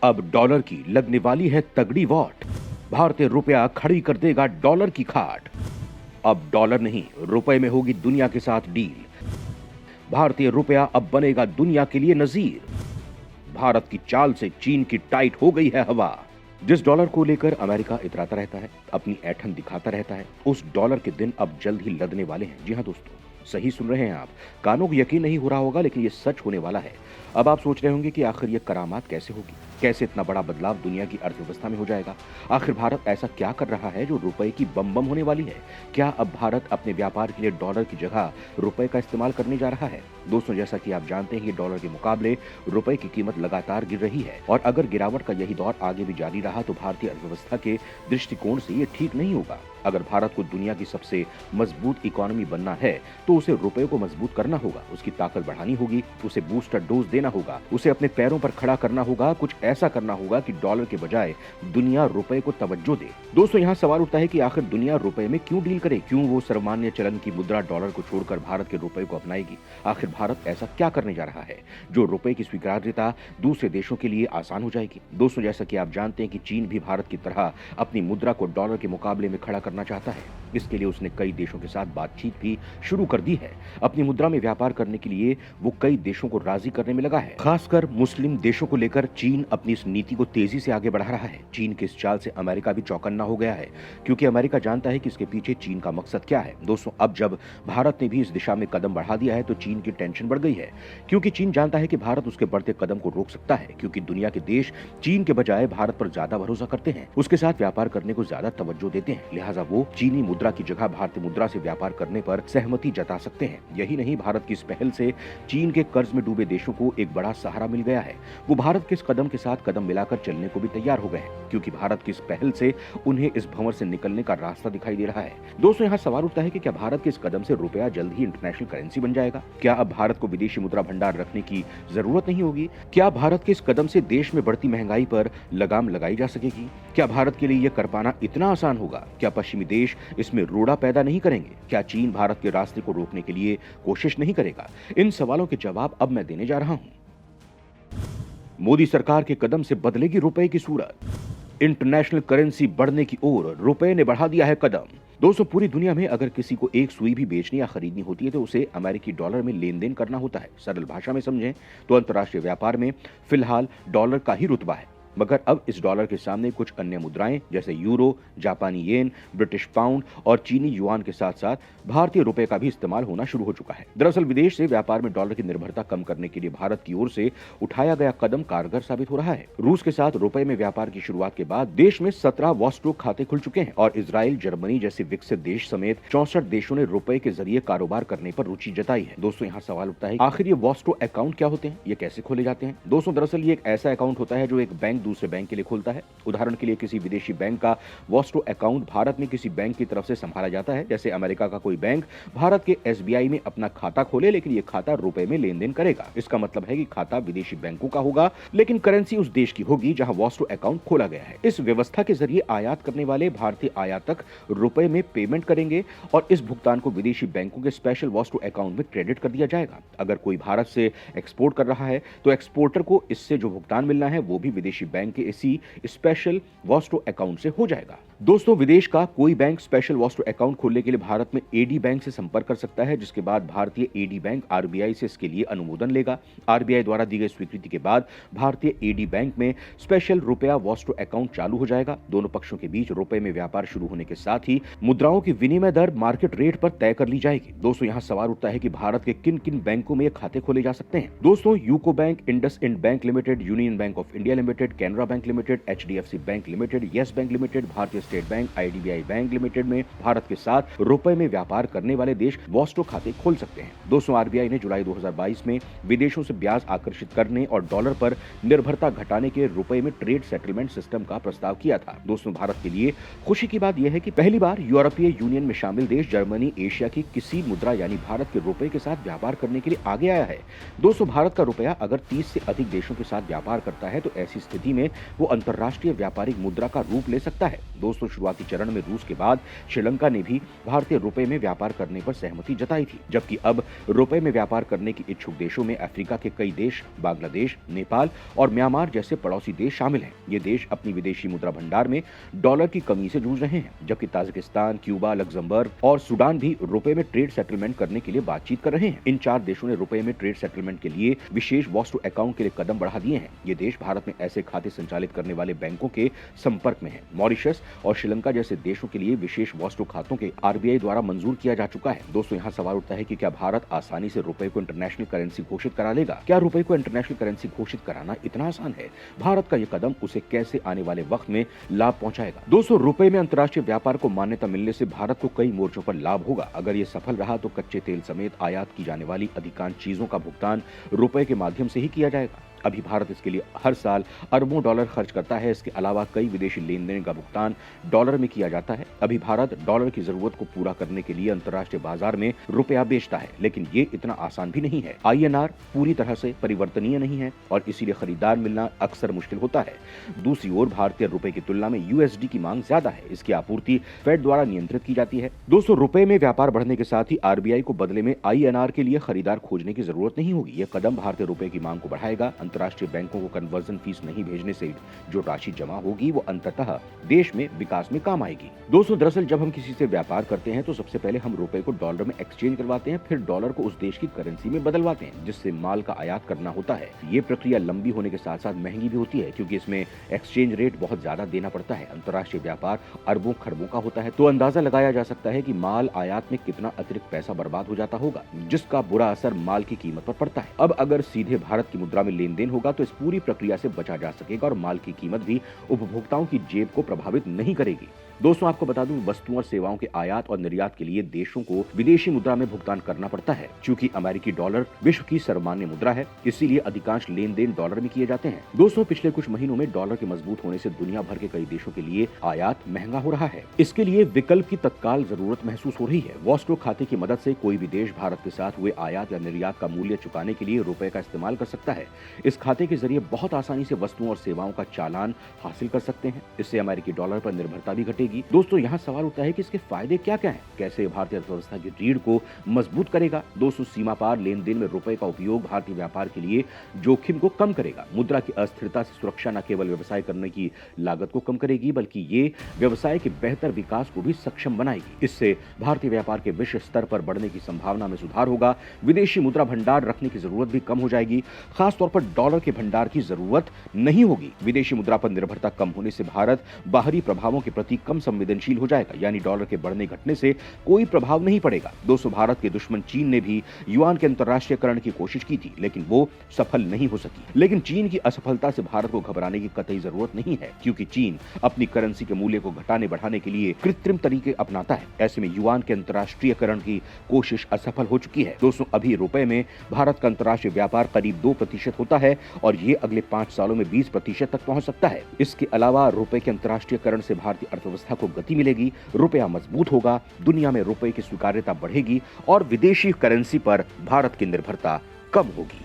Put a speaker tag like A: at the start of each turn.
A: अब डॉलर की लगने वाली है तगड़ी वॉट। भारतीय रुपया खड़ी कर देगा डॉलर की खाट। अब डॉलर नहीं, रुपए में होगी दुनिया के साथ डील। भारतीय रुपया अब बनेगा दुनिया के लिए नजीर। भारत की चाल से चीन की टाइट हो गई है हवा। जिस डॉलर को लेकर अमेरिका इतराता रहता है, अपनी ऐठन दिखाता रहता है, उस डॉलर के दिन अब जल्द ही लदने वाले हैं। जी हाँ दोस्तों, सही सुन रहे हैं आप। कानों को यकीन नहीं हो रहा होगा, लेकिन ये सच होने वाला है। अब आप सोच रहे होंगे कि आखिर ये करामात कैसे होगी, कैसे इतना बड़ा बदलाव दुनिया की अर्थव्यवस्था में हो जाएगा। आखिर भारत ऐसा क्या कर रहा है जो रुपए की बम बम होने वाली है। क्या अब भारत अपने व्यापार के लिए डॉलर की जगह रुपए का इस्तेमाल करने जा रहा है। दोस्तों, जैसा कि आप जानते हैं कि डॉलर के मुकाबले रुपए की कीमत लगातार गिर रही है, और अगर गिरावट का यही दौर आगे भी जारी रहा तो भारतीय अर्थव्यवस्था के दृष्टिकोण से ये ठीक नहीं होगा। अगर भारत को दुनिया की सबसे मजबूत इकोनॉमी बनना है तो उसे रुपए को मजबूत करना होगा, उसकी ताकत बढ़ानी होगी, उसे बूस्टर डोज देना होगा, उसे अपने पैरों पर खड़ा करना होगा। कुछ ऐसा करना होगा कि डॉलर के बजाय दुनिया रुपए को तवज्जो दे। दोस्तों, यहाँ सवाल उठता है कि आखिर दुनिया रुपए में क्यों डील करे, क्यों वो सर्वमान्य चलन की मुद्रा डॉलर को छोड़कर भारत के रुपए को अपनाएगी। आखिर भारत ऐसा क्या करने जा रहा है जो रुपए की स्वीकार्यता दूसरे देशों के लिए आसान हो जाएगी। दोस्तों, जैसा कि आप जानते हैं कि चीन भी भारत की तरह अपनी मुद्रा को डॉलर के मुकाबले में खड़ा करना चाहता है। इसके लिए उसने कई देशों के साथ बातचीत भी शुरू कर दी है। अपनी मुद्रा में व्यापार करने के लिए वो कई देशों को राजी करने में लगा है। खासकर मुस्लिम देशों को लेकर चीन अपनी इस नीति को तेजी से आगे बढ़ा रहा है। चीन की इस चाल से अमेरिका भी चौकन्ना हो गया है, क्योंकि अमेरिका जानता है कि इसके पीछे चीन का मकसद क्या है। दोस्तों, अब जब भारत ने भी इस दिशा में कदम बढ़ा दिया है तो चीन की टेंशन बढ़ गई है, क्योंकि चीन जानता है कि भारत उसके बढ़ते कदम को रोक सकता है, क्योंकि दुनिया के देश चीन के बजाय भारत पर ज्यादा भरोसा करते हैं, उसके साथ व्यापार करने को ज्यादा तवज्जो देते हैं। लिहाजा वो चीनी मुद्रा की जगह भारतीय मुद्रा से व्यापार करने पर सहमति जता सकते हैं। यही नहीं, भारत की इस पहल से चीन के कर्ज में डूबे देशों को एक बड़ा सहारा मिल गया है। वो भारत के इस कदम के साथ कदम मिलाकर चलने को भी तैयार हो गए हैं, क्योंकि भारत की इस पहल से उन्हें इस भंवर से निकलने का रास्ता दिखाई दे रहा है। दोस्तों, यहाँ सवाल उठता है कि क्या भारत के इस कदम से रुपया जल्द ही इंटरनेशनल करेंसी बन जाएगा। क्या अब भारत को विदेशी मुद्रा भंडार रखने की जरूरत नहीं होगी। क्या भारत के इस कदम से देश में बढ़ती महंगाई पर लगाम लगाई जा सकेगी। क्या भारत के लिए यह कर पाना इतना आसान होगा। क्या पश्चिमी देश इसमें रोड़ा पैदा नहीं करेंगे। क्या चीन भारत के रास्ते को रोकने के लिए कोशिश नहीं करेगा। इन सवालों के जवाब अब मैं देने जा रहा हूं। मोदी सरकार के कदम से बदलेगी रुपए की सूरत। इंटरनेशनल करेंसी बढ़ने की ओर रुपए ने बढ़ा दिया है कदम। दोस्तों, पूरी दुनिया में अगर किसी को एक सुई भी बेचनी या खरीदनी होती है तो उसे अमेरिकी डॉलर में लेन देन करना होता है। सरल भाषा में समझें तो अंतर्राष्ट्रीय व्यापार में फिलहाल डॉलर का ही रुतबा है, मगर अब इस डॉलर के सामने कुछ अन्य मुद्राएं जैसे यूरो, जापानी येन, ब्रिटिश पाउंड और चीनी युआन के साथ साथ भारतीय रुपए का भी इस्तेमाल होना शुरू हो चुका है। दरअसल विदेश से व्यापार में डॉलर की निर्भरता कम करने के लिए भारत की ओर से उठाया गया कदम कारगर साबित हो रहा है। रूस के साथ रुपए में व्यापार की शुरुआत के बाद देश में 17 वॉस्टोक खाते खुल चुके हैं, और इजराइल, जर्मनी जैसे विकसित देश समेत 64 देशों ने रुपए के जरिए कारोबार करने पर रुचि जताई है। दोस्तों, यहाँ सवाल उठता है, आखिर ये वॉस्टो अकाउंट क्या होते हैं, ये कैसे खोले जाते हैं। दोस्तों, दरअसल ये एक ऐसा अकाउंट होता है जो एक बैंक दूसरे बैंक के लिए खोलता है। उदाहरण के लिए किसी विदेशी बैंक का वॉस्टो अकाउंट भारत में किसी बैंक की तरफ से संभाला जाता है। जैसे अमेरिका का कोई बैंक भारत के एसबीआई में अपना खाता खोले, लेकिन ये खाता रुपए में लेन देन करेगा। इसका मतलब है कि खाता विदेशी बैंकों का होगा, लेकिन करेंसी उस देश की होगी जहां वॉस्टो अकाउंट खोला गया है। इस व्यवस्था के जरिए आयात करने वाले भारतीय आयातक रुपए में पेमेंट करेंगे और इस भुगतान को विदेशी बैंकों के स्पेशल वॉस्टो अकाउंट में क्रेडिट कर दिया जाएगा। अगर कोई भारत से एक्सपोर्ट कर रहा है तो एक्सपोर्टर को इससे जो भुगतान मिलना है वो भी विदेशी बैंक के इसी स्पेशल वॉस्टो अकाउंट से हो जाएगा। दोस्तों, विदेश का कोई बैंक स्पेशल वॉस्टो अकाउंट खोलने के लिए भारत में एडी बैंक से संपर्क कर सकता है, जिसके बाद भारतीय एडी बैंक आरबीआई से इसके लिए अनुमोदन लेगा। आरबीआई द्वारा दी गई स्वीकृति के बाद भारतीय एडी बैंक में स्पेशल रुपया वॉस्टो अकाउंट चालू हो जाएगा। दोनों पक्षों के बीच रुपए में व्यापार शुरू होने के साथ ही मुद्राओं की विनिमय दर मार्केट रेट पर तय कर ली जाएगी। दोस्तों, यहाँ सवाल उठता है कि भारत के किन किन बैंकों में खाते खोले जा सकते हैं। दोस्तों, UCO bank, IndusInd bank limited, union bank of India limited, Canara bank limited, HDFC bank limited, yes bank limited, भारतीय state bank, IDBI bank limited में भारत के साथ रुपए में व्यापार करने वाले देश वॉस्टो खाते खोल सकते हैं। दोस्तों, आरबीआई ने जुलाई 2022 में विदेशों से ब्याज आकर्षित करने और डॉलर पर निर्भरता घटाने के रुपए में ट्रेड सेटलमेंट सिस्टम का प्रस्ताव किया था। दोस्तों, भारत के लिए खुशी की बात यह है कि पहली बार यूरोपीय यूनियन में शामिल देश जर्मनी एशिया की किसी मुद्रा यानी भारत के रुपए के साथ व्यापार करने के लिए आगे आया है। दोस्तों, भारत का रुपया अगर 30 से अधिक देशों के साथ व्यापार करता है तो ऐसी स्थिति में वो अंतर्राष्ट्रीय व्यापारिक मुद्रा का रूप ले सकता है। दोस्तों, दोस्तों शुरुआती चरण में रूस के बाद श्रीलंका ने भी भारतीय रुपए में व्यापार करने पर सहमति जताई थी, जबकि अब रुपए में व्यापार करने के इच्छुक देशों में अफ्रीका के कई देश, बांग्लादेश, नेपाल और म्यांमार जैसे पड़ोसी देश शामिल हैं। ये देश अपनी विदेशी मुद्रा भंडार में डॉलर की कमी से जूझ रहे हैं, जबकि ताजिकिस्तान, क्यूबा, लग्जमबर्ग और सूडान भी रुपए में ट्रेड सेटलमेंट करने के लिए बातचीत कर रहे हैं। इन 4 देशों ने रुपए में ट्रेड सेटलमेंट के लिए विशेष वॉस्टो अकाउंट के लिए कदम बढ़ा दिए हैं। ये देश भारत में ऐसे खाते संचालित करने वाले बैंकों के संपर्क में हैं। मॉरिशस और श्रीलंका जैसे देशों के लिए विशेष वॉस्टो खातों के आरबीआई द्वारा मंजूर किया जा चुका है। दोस्तों यहाँ सवाल उठता है कि क्या भारत आसानी से रुपए को इंटरनेशनल करेंसी घोषित करा लेगा? क्या रुपए को इंटरनेशनल करेंसी घोषित कराना इतना आसान है? भारत का यह कदम उसे कैसे आने वाले वक्त में लाभ पहुंचाएगा? दोस्तों रुपए में अंतर्राष्ट्रीय व्यापार को मान्यता मिलने से भारत को कई मोर्चों पर लाभ होगा। अगर ये सफल रहा तो कच्चे तेल समेत आयात की जाने वाली अधिकांश चीजों का भुगतान रुपए के माध्यम से ही किया जाएगा। अभी भारत इसके लिए हर साल अरबों डॉलर खर्च करता है। इसके अलावा कई विदेशी लेन देन का भुगतान डॉलर में किया जाता है। अभी भारत डॉलर की जरूरत को पूरा करने के लिए अंतर्राष्ट्रीय बाजार में रुपया बेचता है, लेकिन ये इतना आसान भी नहीं है। INR पूरी तरह से परिवर्तनीय नहीं है और इसीलिए खरीदार मिलना अक्सर मुश्किल होता है। दूसरी ओर भारतीय रुपए की तुलना में USD की मांग ज्यादा है। इसकी आपूर्ति फेड द्वारा नियंत्रित की जाती है। दोस्तों रुपए में व्यापार बढ़ने के साथ ही RBI को बदले में INR के लिए खरीदार खोजने की जरूरत नहीं होगी। यह कदम भारतीय रुपए की मांग को बढ़ाएगा। अंतर्राष्ट्रीय बैंकों को कन्वर्जन फीस नहीं भेजने से जो राशि जमा होगी वो अंततः देश में विकास में काम आएगी। दोस्तों दरअसल जब हम किसी से व्यापार करते हैं तो सबसे पहले हम रुपए को डॉलर में एक्सचेंज करवाते हैं, फिर डॉलर को उस देश की करेंसी में बदलवाते हैं जिससे माल का आयात करना होता है। ये प्रक्रिया लंबी होने के साथ साथ महंगी भी होती है, क्योंकि इसमें एक्सचेंज रेट बहुत ज्यादा देना पड़ता है। अंतर्राष्ट्रीय व्यापार अरबों खरबों का होता है, तो अंदाजा लगाया जा सकता है कि माल आयात में कितना अतिरिक्त पैसा बर्बाद हो जाता होगा, जिसका बुरा असर माल की कीमत पर पड़ता है। अब अगर सीधे भारत की मुद्रा में लेन देन होगा तो इस पूरी प्रक्रिया से बचा जा सकेगा और माल की कीमत भी उपभोक्ताओं की जेब को प्रभावित नहीं करेगी। दोस्तों आपको बता दूं, वस्तुओं और सेवाओं के आयात और निर्यात के लिए देशों को विदेशी मुद्रा में भुगतान करना पड़ता है। चूंकि अमेरिकी डॉलर विश्व की सर्वमान्य मुद्रा है, इसीलिए अधिकांश लेन देन डॉलर में किए जाते हैं। दोस्तों पिछले कुछ महीनों में डॉलर के मजबूत होने से दुनिया भर के कई देशों के लिए आयात महंगा हो रहा है। इसके लिए विकल्प की तत्काल जरूरत महसूस हो रही है। वॉस्टो खाते की मदद से कोई भी देश भारत के साथ हुए आयात या निर्यात का मूल्य चुकाने के लिए रुपए का इस्तेमाल कर सकता है। इस खाते के जरिए बहुत आसानी से वस्तुओं और सेवाओं का चालान हासिल कर सकते हैं। इससे अमेरिकी डॉलर पर निर्भरता भी घटेगी। दोस्तों यहाँ सवाल उठता है कि इसके फायदे क्या क्या हैं? कैसे भारतीय अर्थव्यवस्था की रीढ़ को मजबूत करेगा? दोस्तों सीमा पार लेन देन में रुपए का उपयोग भारतीय व्यापार के लिए जोखिम को कम करेगा। मुद्रा की अस्थिरता से सुरक्षा न केवल व्यवसाय करने की लागत को कम करेगी, बल्कि ये व्यवसाय के बेहतर विकास को भी सक्षम बनाएगी। इससे भारतीय व्यापार के विश्व स्तर पर बढ़ने की संभावना में सुधार होगा। विदेशी मुद्रा भंडार रखने की जरूरत भी कम हो जाएगी। खासतौर पर डॉलर के भंडार की जरूरत नहीं होगी। विदेशी मुद्रा पर निर्भरता कम होने से भारत बाहरी प्रभावों के प्रति कम संवेदनशील हो जाएगा, यानी डॉलर के बढ़ने घटने से कोई प्रभाव नहीं पड़ेगा। दोस्तों भारत के दुश्मन चीन ने भी युआन के अंतर्राष्ट्रीयकरण की कोशिश की थी, लेकिन वो सफल नहीं हो सकी। लेकिन चीन की असफलता से भारत को घबराने की कतई जरूरत नहीं है, क्योंकि चीन अपनी करेंसी के मूल्य को घटाने बढ़ाने के लिए कृत्रिम तरीके अपनाता है। ऐसे में युआन के अंतर्राष्ट्रीयकरण की कोशिश असफल हो चुकी है। दोस्तों अभी रुपए में भारत का अंतर्राष्ट्रीय व्यापार करीब 2% होता है और ये अगले 5 सालों में 20% तक पहुंच सकता है। इसके अलावा रुपए के अंतर्राष्ट्रीयकरण से भारतीय अर्थव्यवस्था को गति मिलेगी, रुपया मजबूत होगा, दुनिया में रुपए की स्वीकार्यता बढ़ेगी और विदेशी करेंसी पर भारत की निर्भरता कम होगी।